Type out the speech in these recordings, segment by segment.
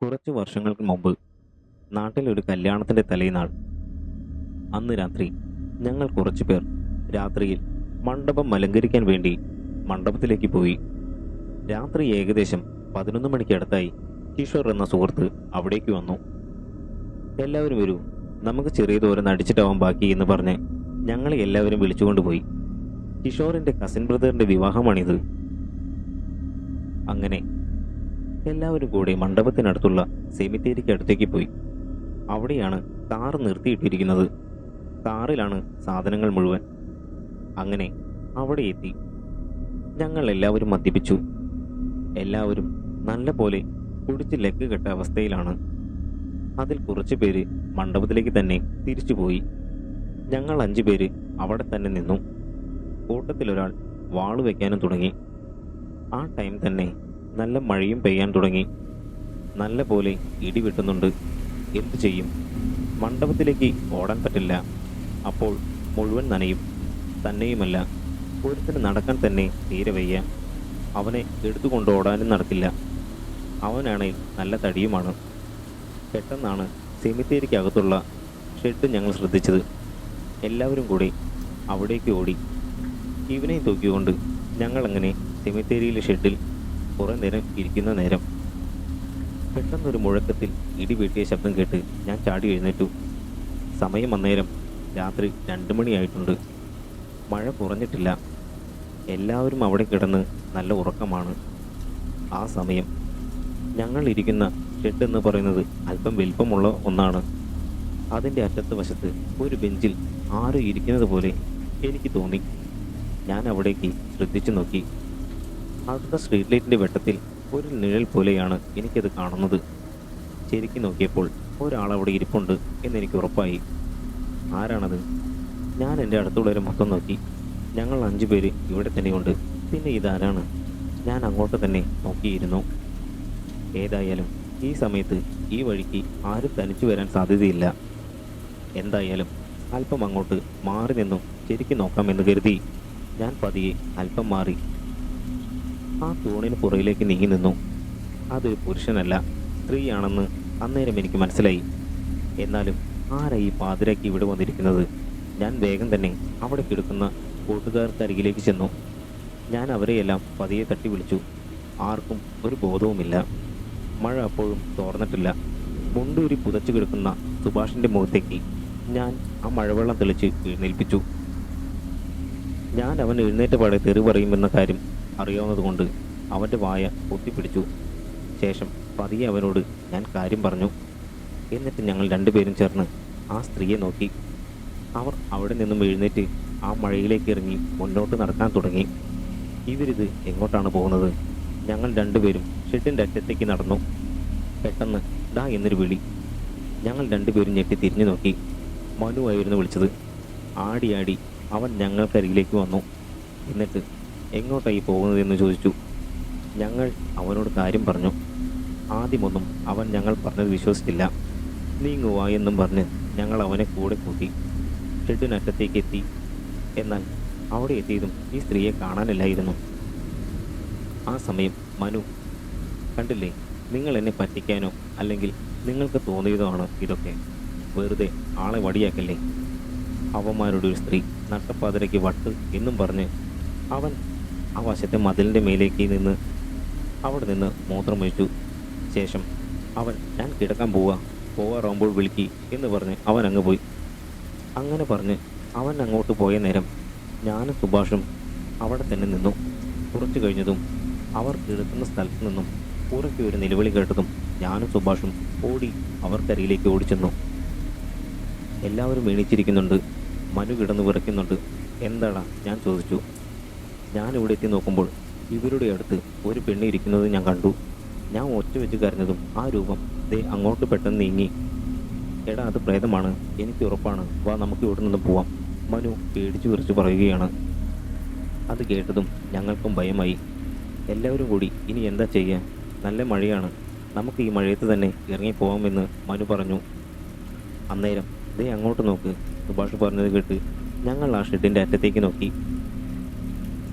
കുറച്ച് വർഷങ്ങൾക്ക് മുമ്പ് നാട്ടിലൊരു കല്യാണത്തിൻ്റെ തലേനാൾ. അന്ന് രാത്രി ഞങ്ങൾ കുറച്ചു പേർ രാത്രിയിൽ മണ്ഡപം അലങ്കരിക്കാൻ വേണ്ടി മണ്ഡപത്തിലേക്ക് പോയി. രാത്രി ഏകദേശം 11 മണിക്കടുത്തായി കിഷോർ എന്ന സുഹൃത്ത് അവിടേക്ക് വന്നു. എല്ലാവരും വരൂ, നമുക്ക് ചെറിയ തോരൻ അടിച്ചിട്ടാവാൻ ബാക്കി എന്ന് പറഞ്ഞ് ഞങ്ങളെ എല്ലാവരും വിളിച്ചുകൊണ്ടുപോയി. കിഷോറിൻ്റെ കസിൻ ബ്രദറിൻ്റെ വിവാഹമാണിത്. അങ്ങനെ എല്ലാവരും കൂടി മണ്ഡപത്തിനടുത്തുള്ള സെമിത്തേരിക്ക് അടുത്തേക്ക് പോയി. അവിടെയാണ് കാറ് നിർത്തിയിട്ടിരിക്കുന്നത്. കാറിലാണ് സാധനങ്ങൾ മുഴുവൻ. അങ്ങനെ അവിടെ എത്തി. ഞങ്ങൾ എല്ലാവരും മദ്യപിച്ചു. എല്ലാവരും നല്ല പോലെ കുടിച്ച് ലെഗ് കെട്ട അവസ്ഥയിലാണ്. അതിൽ കുറച്ചു പേര് മണ്ഡപത്തിലേക്ക് തന്നെ തിരിച്ചുപോയി. ഞങ്ങൾ 5 പേര് അവിടെ തന്നെ നിന്നു. കൂട്ടത്തിലൊരാൾ വാള് വയ്ക്കാനും തുടങ്ങി. ആ ടൈം തന്നെ നല്ല മഴയും പെയ്യാൻ തുടങ്ങി. നല്ല പോലെ ഇടി വെട്ടുന്നുണ്ട്. എന്തു ചെയ്യും? മണ്ഡപത്തിലേക്ക് ഓടാൻ പറ്റില്ല. അപ്പോൾ മുഴുവൻ നനയും. തന്നെയുമല്ല, ഒരുത്തിന് നടക്കാൻ തന്നെ തീരെ വയ്യ. അവനെ എടുത്തുകൊണ്ട് ഓടാനും നടക്കില്ല. അവനാണെങ്കിൽ നല്ല തടിയുമാണ്. പെട്ടെന്നാണ് സെമിത്തേരിക്കകത്തുള്ള ഷെഡ് ഞങ്ങൾ ശ്രദ്ധിച്ചത്. എല്ലാവരും കൂടി അവിടേക്ക് ഓടി. ഇവനെ തൂക്കിക്കൊണ്ട് ഞങ്ങളങ്ങനെ സെമിത്തേരിയിലെ ഷെഡിൽ കുറേ നേരം ഇരിക്കുന്ന നേരം പെട്ടെന്നൊരു മുഴക്കത്തിൽ ഇടി വെട്ടിയ ശബ്ദം കേട്ട് ഞാൻ ചാടി എഴുന്നേറ്റു. സമയം അന്നേരം രാത്രി 2 മണിയായിട്ടുണ്ട്. മഴ കുറഞ്ഞിട്ടില്ല. എല്ലാവരും അവിടെ കിടന്ന് നല്ല ഉറക്കമാണ്. ആ സമയം ഞങ്ങൾ ഇരിക്കുന്ന ഷെഡ് എന്ന് പറയുന്നത് അല്പം വലിപ്പമുള്ള ഒന്നാണ്. അതിൻ്റെ അറ്റത്ത് വശത്ത് ഒരു ബെഞ്ചിൽ ആരോ ഇരിക്കുന്നത് പോലെ എനിക്ക് തോന്നി. ഞാൻ അവിടേക്ക് ശ്രദ്ധിച്ചു നോക്കി. അടുത്ത സ്ട്രീറ്റ് ലൈറ്റിൻ്റെ വെട്ടത്തിൽ ഒരു നിഴൽ പോലെയാണ് എനിക്കത് കാണുന്നത്. ശരിക്കും നോക്കിയപ്പോൾ ഒരാളവിടെ ഇരിപ്പുണ്ട് എന്നെനിക്ക് ഉറപ്പായി. ആരാണത്? ഞാൻ എൻ്റെ അടുത്തുള്ളവരെ മൊത്തം നോക്കി. ഞങ്ങൾ 5 പേര് ഇവിടെ തന്നെയുണ്ട്. പിന്നെ ഇതാരാണ്? ഞാൻ അങ്ങോട്ട് തന്നെ നോക്കിയിരുന്നു. ഏതായാലും ഈ സമയത്ത് ഈ വഴിക്ക് ആരും തനിച്ചു വരാൻ സാധ്യതയില്ല. എന്തായാലും അല്പം അങ്ങോട്ട് മാറി നിന്നും ശരിക്കും നോക്കാമെന്ന് കരുതി ഞാൻ പതിയെ അല്പം മാറി ആ തൂണിന് പുറയിലേക്ക് നീങ്ങി നിന്നു. അതൊരു പുരുഷനല്ല, സ്ത്രീയാണെന്ന് അന്നേരം എനിക്ക് മനസ്സിലായി. എന്നാലും ആരാ ഈ പാതിരാക്കി ഇവിടെ വന്നിരിക്കുന്നത്? ഞാൻ വേഗം തന്നെ അവിടെ കിടക്കുന്ന കൂട്ടുകാർക്കരികിലേക്ക് ചെന്നു. ഞാൻ അവരെയെല്ലാം പതിയെ തട്ടി വിളിച്ചു. ആർക്കും ഒരു ബോധവുമില്ല. മഴ അപ്പോഴും തോർന്നിട്ടില്ല. മുണ്ടൂരി പുതച്ചു കിടക്കുന്ന സുഭാഷിൻ്റെ മുഖത്തേക്ക് ഞാൻ ആ മഴവെള്ളം തെളിച്ച് എഴുന്നേൽപ്പിച്ചു. ഞാൻ അവൻ എഴുന്നേറ്റ പാടെ തെറി പറയുമെന്ന കാര്യം അറിയാവുന്നതുകൊണ്ട് അവൻ്റെ വായ പൊത്തിപ്പിടിച്ചു. ശേഷം പതിയെ അവനോട് ഞാൻ കാര്യം പറഞ്ഞു. എന്നിട്ട് ഞങ്ങൾ 2 പേരും ചേർന്ന് ആ സ്ത്രീയെ നോക്കി. അവർ അവിടെ നിന്നും എഴുന്നേറ്റ് ആ മഴയിലേക്ക് ഇറങ്ങി മുന്നോട്ട് നടക്കാൻ തുടങ്ങി. ഇവരിത് എങ്ങോട്ടാണ് പോകുന്നത്? ഞങ്ങൾ 2 പേരും ഷെഡിൻ്റെ അറ്റത്തേക്ക് നടന്നു. പെട്ടെന്ന് ഡാ എന്നൊരു വിളി. ഞങ്ങൾ 2 പേരും ഞെട്ടി തിരിഞ്ഞു നോക്കി. മനു ആയിരുന്നു വിളിച്ചത്. ആടി ആടി അവൻ ഞങ്ങൾക്കരികിലേക്ക് വന്നു. എന്നിട്ട് എങ്ങോട്ടായി പോകുന്നതെന്ന് ചോദിച്ചു. ഞങ്ങൾ അവനോട് കാര്യം പറഞ്ഞു. ആദ്യമൊന്നും അവൻ ഞങ്ങൾ പറഞ്ഞത് വിശ്വസിച്ചില്ല. നീങ്ങുക എന്നും പറഞ്ഞ് ഞങ്ങൾ അവനെ കൂടെ കൂട്ടി ഷെഡിനറ്റത്തേക്ക് എത്തി. എന്നാൽ അവിടെ എത്തിയതും ഈ സ്ത്രീയെ കാണാനില്ലായിരുന്നു. ആ സമയം മനു, കണ്ടില്ലേ, നിങ്ങൾ എന്നെ പറ്റിക്കാനോ അല്ലെങ്കിൽ നിങ്ങൾക്ക് തോന്നിയതോ ആണ് ഇതൊക്കെ. വെറുതെ ആളെ വടിയാക്കല്ലേ. അവന്മാരുടെ ഒരു സ്ത്രീ നട്ടപ്പാതിരയ്ക്ക് വട്ട് എന്നും പറഞ്ഞ് അവൻ ആ വശത്തെ മതിലിൻ്റെ മേലേക്ക് അവിടെ നിന്ന് മൂത്രമൊഴിച്ചു. ശേഷം അവൻ ഞാൻ കിടക്കാൻ പോവാറാകുമ്പോൾ വിളിക്കി എന്ന് പറഞ്ഞ് അവൻ അങ്ങ് പോയി. അങ്ങനെ പറഞ്ഞ് അവൻ അങ്ങോട്ട് പോയ നേരം ഞാനും സുഭാഷും അവിടെ തന്നെ നിന്നു. കുറച്ചു കഴിഞ്ഞതും അവർ കിടക്കുന്ന സ്ഥലത്ത് നിന്നും ഉറക്കെ ഒരു നിലവിളി കേട്ടതും ഞാനും സുഭാഷും ഓടി അവർക്കരികിലേക്ക് ഓടിച്ചെന്നു. എല്ലാവരും എണീച്ചിരിക്കുന്നുണ്ട്. മനു കിടന്ന് വിറയ്ക്കുന്നുണ്ട്. എന്താടാ? ഞാൻ ചോദിച്ചു. ഞാനിവിടെ എത്തി നോക്കുമ്പോൾ ഇവരുടെ അടുത്ത് ഒരു പെണ്ണ് ഇരിക്കുന്നത് ഞാൻ കണ്ടു. ഞാൻ ഒച്ച വെച്ച് കരഞ്ഞതും ആ രൂപം ദേ അങ്ങോട്ട് പെട്ടെന്ന് നീങ്ങി. എടാ, അത് പ്രേതമാണ്, എനിക്ക് ഉറപ്പാണ്, വാ നമുക്ക് ഇവിടെ നിന്ന് പോവാം, മനു പേടിച്ചു വിറച്ച് പറയുകയാണ്. അത് കേട്ടതും ഞങ്ങൾക്കും ഭയമായി. എല്ലാവരും കൂടി ഇനി എന്താ ചെയ്യുക? നല്ല മഴയാണ്, നമുക്ക് ഈ മഴയത്ത് തന്നെ ഇറങ്ങിപ്പോവാമെന്ന് മനു പറഞ്ഞു. അന്നേരം ദേ അങ്ങോട്ട് നോക്ക്, സുഭാഷ് പറഞ്ഞത് കേട്ട് ഞങ്ങൾ ആ ഷെഡിൻ്റെ അറ്റത്തേക്ക് നോക്കി.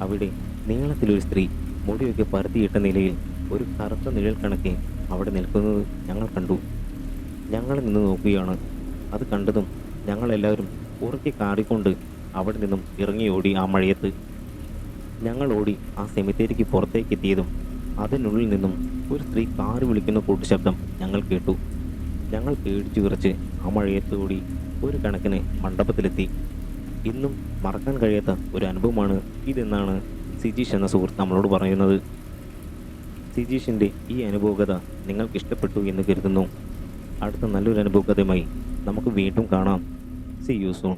അവിടെ നീളത്തിലൊരു സ്ത്രീ മുടിയൊക്കെ പരത്തിയിട്ട നിലയിൽ ഒരു കറുത്ത നിഴൽ കണക്കെ അവിടെ നിൽക്കുന്നത് ഞങ്ങൾ കണ്ടു. ഞങ്ങളെ നിന്ന് നോക്കുകയാണ്. അത് കണ്ടതും ഞങ്ങളെല്ലാവരും ഉറക്കെ കാറിക്കൊണ്ട് അവിടെ നിന്നും ഇറങ്ങി ഓടി. ആ മഴയത്ത് ഞങ്ങൾ ഓടി ആ സെമിത്തേരിക്ക് പുറത്തേക്ക് എത്തിയതും അതിനുള്ളിൽ നിന്നും ഒരു സ്ത്രീ കാറ് വിളിക്കുന്ന കൂട്ടുശബ്ദം ഞങ്ങൾ കേട്ടു. ഞങ്ങൾ പേടിച്ചു വിറച്ച് ആ മഴയത്ത് ഓടി ഒരു കണക്കിന് മണ്ഡപത്തിലെത്തി. ഇന്നും മറക്കാൻ കഴിയാത്ത ഒരു അനുഭവമാണ് ഇതെന്നാണ് സിജീഷ് എന്ന സുഹൃത്ത് നമ്മളോട് പറയുന്നത്. സിജീഷിൻ്റെ ഈ അനുഭവകഥ നിങ്ങൾക്ക് ഇഷ്ടപ്പെട്ടു എന്ന് കരുതുന്നു. അടുത്ത നല്ലൊരു അനുഭവകഥയുമായി നമുക്ക് വീണ്ടും കാണാം. See you soon.